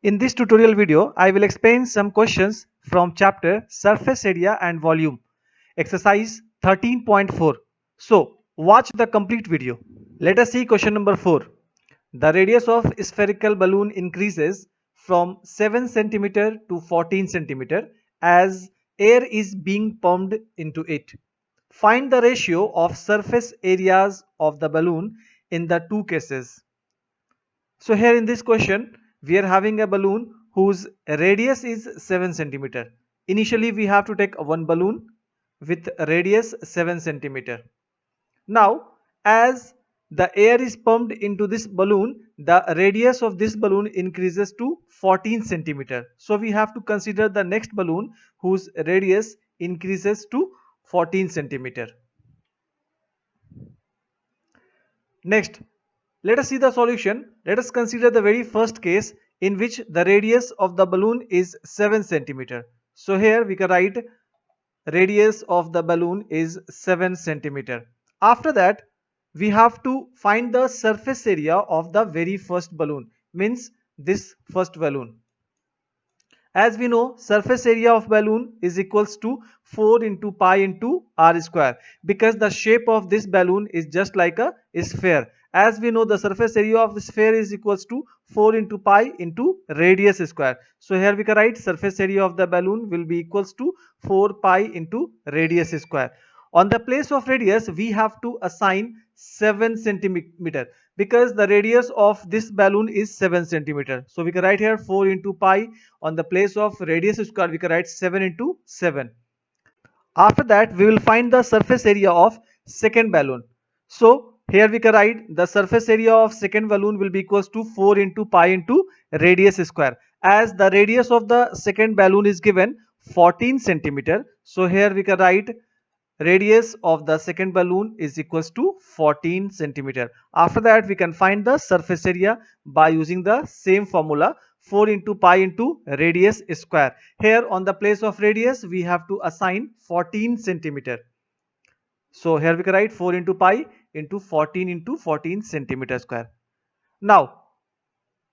In this tutorial video, I will explain some questions from chapter Surface Area and Volume, exercise 13.4. So, watch the complete video. Let us see question number 4. The radius of spherical balloon increases from 7 cm to 14 cm as air is being pumped into it. Find the ratio of surface areas of the balloon in the two cases. So here in this question, we are having a balloon whose radius is 7 centimeter. Initially, we have to take one balloon with radius 7 centimeter. Now, as the air is pumped into this balloon, the radius of this balloon increases to 14 centimeter. So we have to consider the next balloon whose radius increases to 14 centimeter. Next, let us see the solution. Let us consider the very first case in which the radius of the balloon is 7 centimeter. So here we can write radius of the balloon is 7 centimeter. After that, we have to find the surface area of the very first balloon, means this first balloon. As we know, surface area of balloon is equals to 4 into pi into r square, because the shape of this balloon is just like a sphere. As we know, the surface area of the sphere is equals to 4 into pi into radius square. So here we can write surface area of the balloon will be equals to 4 pi into radius square. On the place of radius, we have to assign 7 centimeter, because the radius of this balloon is 7 centimeter. So we can write here 4 into pi. On the place of radius square, we can write 7 into 7. After that, we will find the surface area of second balloon. So here we can write the surface area of second balloon will be equals to 4 into pi into radius square. As the radius of the second balloon is given 14 centimeter, so here we can write radius of the second balloon is equals to 14 centimeter. After that, we can find the surface area by using the same formula, 4 into pi into radius square. Here on the place of radius, we have to assign 14 centimeter. So here we can write 4 into pi into 14 centimeter square. Now,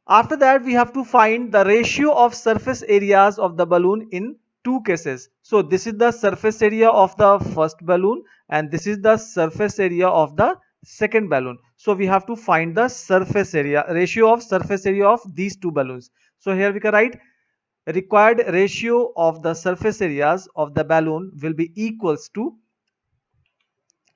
after that, we have to find the ratio of surface areas of the balloon in two cases. So this is the surface area of the first balloon and this is the surface area of the second balloon. So we have to find the surface area, ratio of surface area of these two balloons. So here we can write required ratio of the surface areas of the balloon will be equals to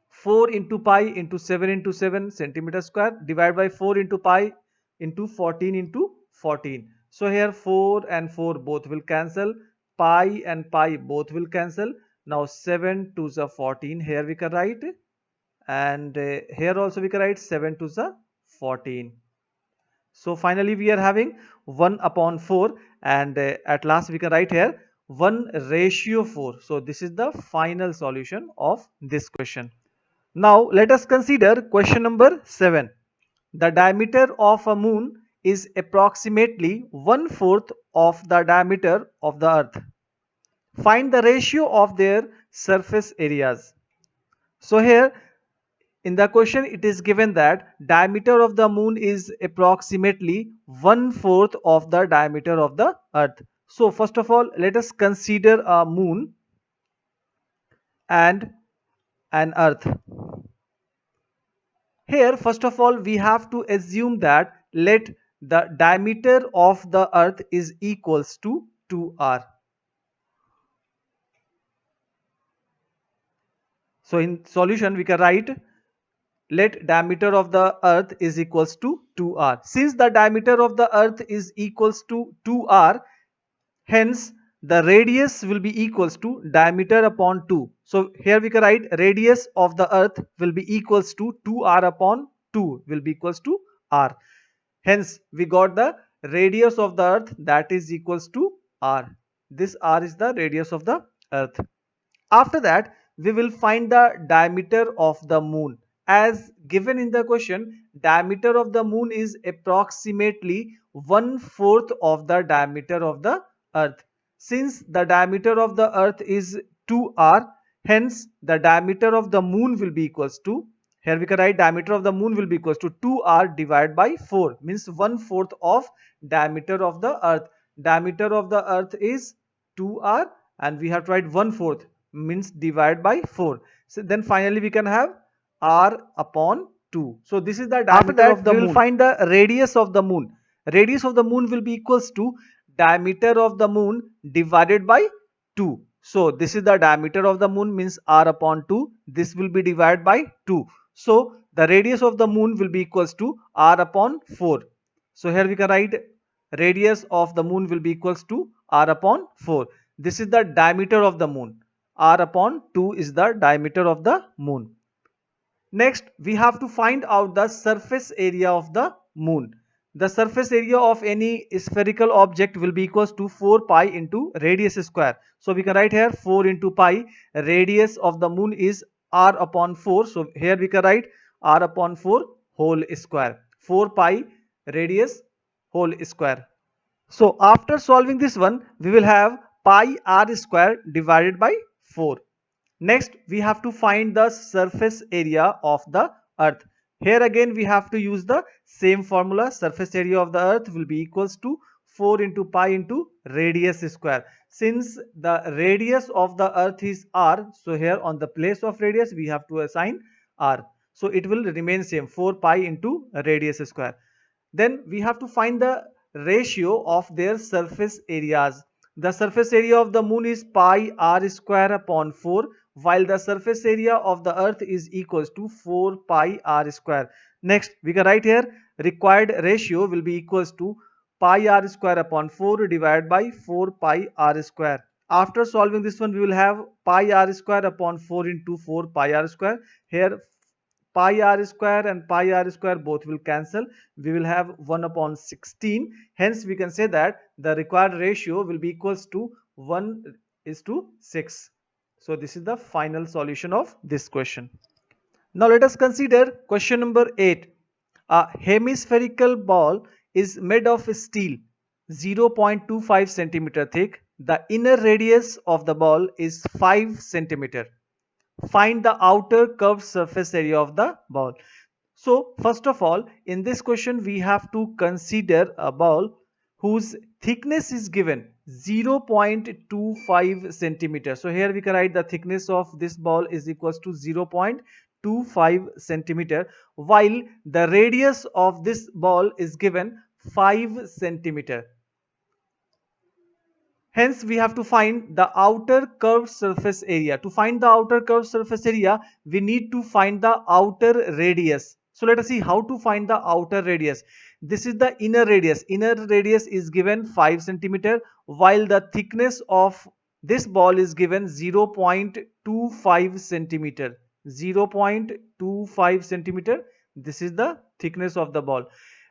4 into pi into 7 into 7 centimeter square divided by 4 into pi into 14 into 14. So here 4 and 4 both will cancel, pi and pi both will cancel. Now 7 to the 14 here we can write, and here also we can write 7 to the 14. So finally we are having 1 upon 4, and at last we can write here 1 ratio 4. So this is the final solution of this question. Now let us consider question number 7. The diameter of a moon is approximately 1/4 of the diameter of the earth. Find the ratio of their surface areas. So here in the question it is given that diameter of the moon is approximately 1/4 of the diameter of the earth. So first of all, let us consider a moon and an earth. Here, first of all, we have to assume that let the diameter of the earth is equals to 2r. So in solution, we can write let diameter of the earth is equals to 2r. Since the diameter of the earth is equals to 2r, hence the radius will be equals to diameter upon 2. So here we can write radius of the earth will be equals to 2r upon 2 will be equals to r. Hence we got the radius of the earth, that is equals to r. This r is the radius of the earth. After that, we will find the diameter of the moon. As given in the question, diameter of the moon is approximately 1/4 of the diameter of the earth. Since the diameter of the earth is 2r, hence the diameter of the moon will be equals to, Here we can write diameter of the moon will be equals to 2r divided by 4, means 1/4 of diameter of the earth. Diameter of the earth is 2r and we have to write 1/4, means divide by 4. So then finally we can have r upon 2. So this is the diameter of the moon. We will find the radius of the moon. Radius of the moon will be equals to diameter of the moon divided by 2. So this is the diameter of the moon, means r upon 2. This will be divided by 2. So the radius of the moon will be equals to r upon 4. So here we can write radius of the moon will be equals to r upon 4. This is the diameter of the moon. R upon 2 is the diameter of the moon. Next, we have to find out the surface area of the moon. The surface area of any spherical object will be equals to 4 pi into radius square. So we can write here 4 into pi. Radius of the moon is r upon 4. So here we can write r upon 4 whole square. 4 pi radius whole square. So after solving this one, we will have pi r square divided by 4. Next, we have to find the surface area of the earth. Here again we have to use the same formula. Surface area of the earth will be equals to 4 into pi into radius square. Since the radius of the earth is r, so here on the place of radius we have to assign r. So it will remain same, 4 pi into radius square. Then we have to find the ratio of their surface areas. The surface area of the moon is pi r square upon 4, while the surface area of the earth is equals to 4 pi r square. Next, we can write here required ratio will be equals to pi r square upon 4 divided by 4 pi r square. After solving this one, we will have pi r square upon 4 into 4 pi r square. Here pi r square and pi r square both will cancel. We will have 1 upon 16. Hence we can say that the required ratio will be equals to 1:6. So this is the final solution of this question. Now let us consider question number 8. A hemispherical ball is made of steel 0.25 centimeter thick. The inner radius of the ball is 5 centimeter. Find the outer curved surface area of the ball. So first of all, in this question we have to consider a ball whose thickness is given 0.25 centimeter. So here we can write the thickness of this ball is equals to 0.25 centimeter, while the radius of this ball is given 5 centimeter. Hence, we have to find the outer curved surface area. To find the outer curved surface area, we need to find the outer radius. So let us see how to find the outer radius. This is the inner radius. Inner radius is given 5 centimeter, while the thickness of this ball is given 0.25 centimeter. 0.25 centimeter. This is the thickness of the ball.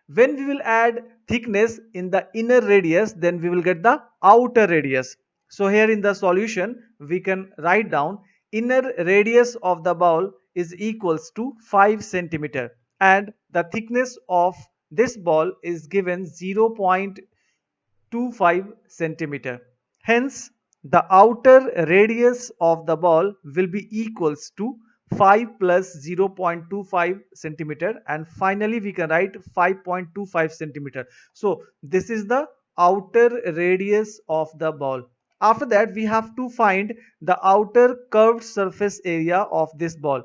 When we will add thickness in the inner radius, then we will get the outer radius. So here in the solution we can write down inner radius of the ball is equals to 5 centimeter and the thickness of this ball is given 0.25 centimeter. Hence the outer radius of the ball will be equals to 5 plus 0.25 centimeter, and finally we can write 5.25 centimeter. So this is the outer radius of the ball. After that we have to find the outer curved surface area of this ball.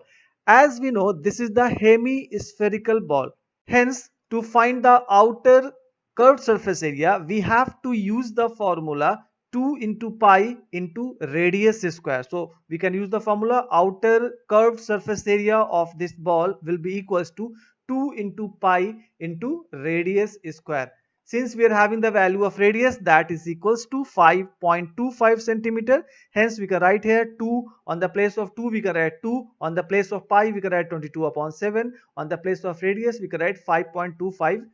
As we know, this is the hemispherical ball. Hence, to find the outer curved surface area, we have to use the formula 2 into pi into radius square. So we can use the formula outer curved surface area of this ball will be equals to 2 into pi into radius square. Since we are having the value of radius, that is equals to 5.25 centimeter. Hence we can write here 2 on the place of 2 we can write 2, on the place of pi we can write 22 upon 7, on the place of radius we can write 5.25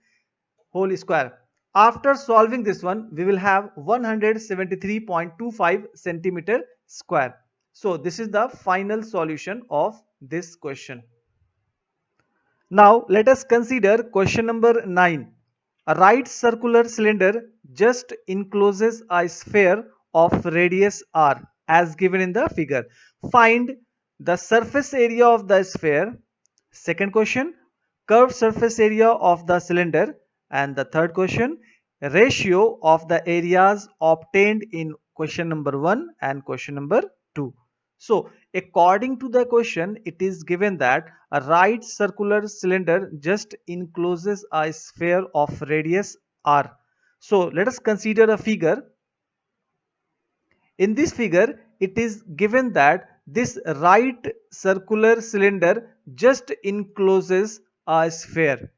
whole square. After solving this one, we will have 173.25 centimeter square. So this is the final solution of this question. Now let us consider question number 9. A right circular cylinder just encloses a sphere of radius r as given in the figure. Find the surface area of the sphere. Second question, curved surface area of the cylinder. And the third question, ratio of the areas obtained in question number 1 and question number 2. So according to the question, it is given that a right circular cylinder just encloses a sphere of radius r. So let us consider a figure. In this figure, it is given that this right circular cylinder just encloses a sphere.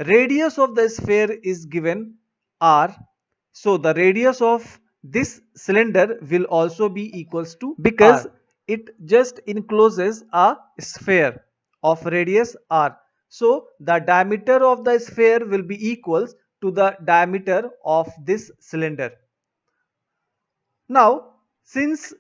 Radius of the sphere is given r. So the radius of this cylinder will also be equals to because r, it just encloses a sphere of radius r. So the diameter of the sphere will be equals to the diameter of this cylinder. Now, since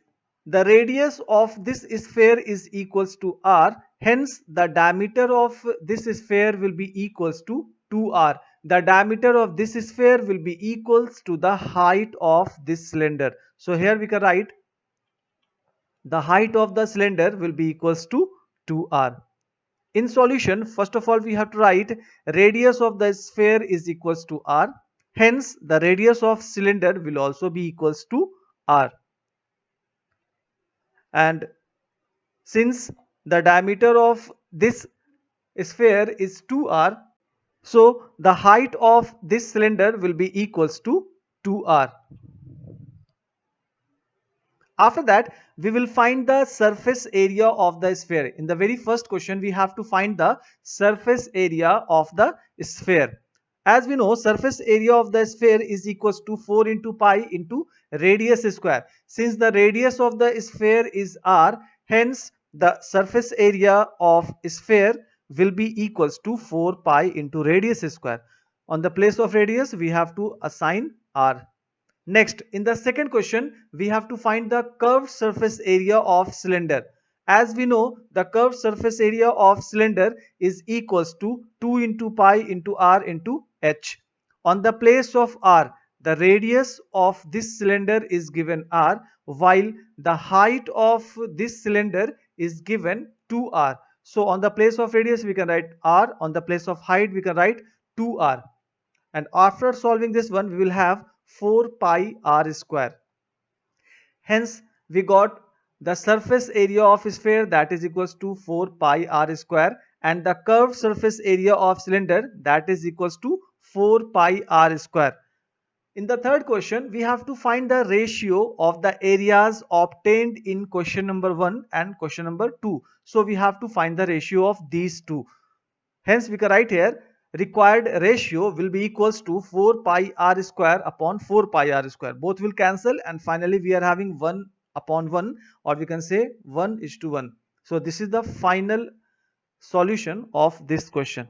the radius of this sphere is equals to r, hence the diameter of this sphere will be equals to 2r. The diameter of this sphere will be equals to the height of this cylinder. So here we can write the height of the cylinder will be equals to 2r. In solution, first of all we have to write radius of the sphere is equals to r. Hence the radius of cylinder will also be equals to r. And since the diameter of this sphere is 2r, so the height of this cylinder will be equals to 2r. After that, we will find the surface area of the sphere. In the very first question, we have to find the surface area of the sphere. As we know, surface area of the sphere is equals to 4 into pi into radius square. Since the radius of the sphere is r, hence the surface area of sphere will be equals to 4 pi into radius square. On the place of radius, we have to assign r. Next, in the second question, we have to find the curved surface area of cylinder. As we know, the curved surface area of cylinder is equals to 2 into pi into r into h. On the place of r, the radius of this cylinder is given r, while the height of this cylinder is given 2r. So on the place of radius, we can write r. On the place of height, we can write 2r. And after solving this one, we will have 4 pi r square. Hence we got the surface area of sphere, that is equals to 4 pi r square, and the curved surface area of cylinder, that is equals to 4 pi r square. In the third question, we have to find the ratio of the areas obtained in question number 1 and question number 2. So we have to find the ratio of these two. Hence we can write here required ratio will be equals to 4 pi r square upon 4 pi r square. Both will cancel, and finally we are having 1 upon 1, or we can say 1 is to 1. So this is the final solution of this question.